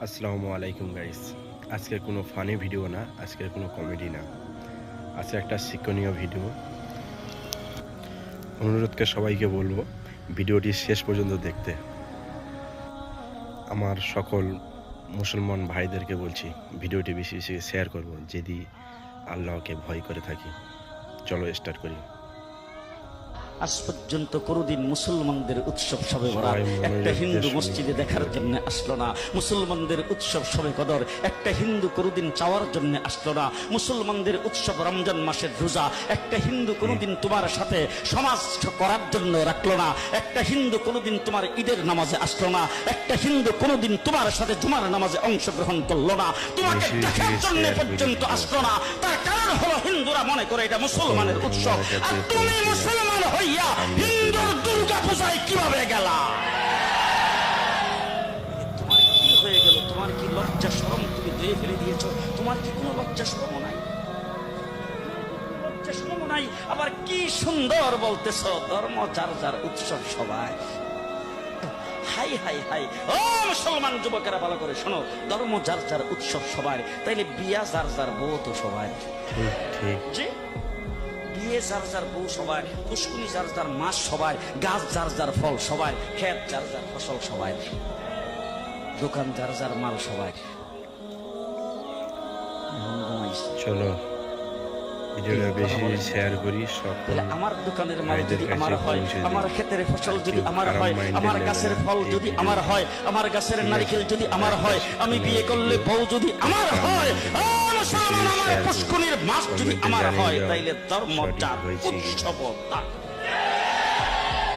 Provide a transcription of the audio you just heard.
আসসালামু আলাইকুম গাইস। আজকের কোনো ফানি ভিডিও না, আজকের কোনো কমেডি না, আজকে একটা শিক্ষণীয় ভিডিও। অনুরোধকে সবাইকে বলবো ভিডিওটি শেষ পর্যন্ত দেখতে। আমার সকল মুসলমান ভাইদেরকে বলছি ভিডিওটি বেশি বেশি শেয়ার করব যদি আল্লাহকে ভয় করে থাকি। চলো স্টার্ট করি। আজ পর্যন্ত কোনোদিন মুসলমানদের উৎসব শবে বরাত একটা হিন্দু মসজিদে দেখার জন্য আসলো না। মুসলমানদের উৎসব শবে কদর একটা হিন্দু কোনোদিন চাওয়ার জন্য আসলো না। মুসলমানদের উৎসব রমজান মাসের রোজা একটা হিন্দু কোনোদিন তোমার সাথে সমাজ করার জন্য রাখলো না। একটা হিন্দু কোনোদিন তোমার ঈদের নামাজে আসলো না। একটা হিন্দু কোনোদিন তোমার সাথে জুমার নামাজে অংশগ্রহণ করলো না। তোমাকে দেখার জন্য পর্যন্ত আসলো না। তার কারণ হলো হিন্দুরা মনে করে এটা মুসলমানের উৎসব, আর তুমি মুসলমান হইয়া হিন্দুর দুর্গা পূজায় কিভাবে গেলা? তোমার কি হয়ে গেল? তোমার কি লজ্জা শরম তুমি ধুয়ে ফেলে দিয়েছো? তোমার কি কোনো লজ্জা শরম নাই? লজ্জা শরম নাই? আবার কি সুন্দর বলতেছ ধর্ম যার যার উৎসব সবাই। হাই হাই হাই, ও মুসলমান যুবকেরা ভালো করে শোনো, ধর্ম যার যার উৎসব সবাই, তাইলে বিয়া যার যার বউ তো সবাই। জি, বিয়ে যার যার বউ সবাই, পুষ্কুনি যার যার মাছ সবাই, গাছ যার যার ফল সবাই, ক্ষেত যার যার ফসল সবাই, দোকান যার যার মাল সবাই। চলো ভিডিওটা বেশি শেয়ার করি। আমার দোকানের মাল যদি আমার হয়, আমার ক্ষেতের ফসল যদি আমার হয়, আমার গাছের ফল যদি আমার হয়, আমার গাছের নারকেল যদি আমার হয়, আমি বিয়ে করলে বউ যদি আমার হয়, আমার পুষ্কুনির মাছ যদি আমার হয়, তাইলে ধর্ম যার উৎসব তার।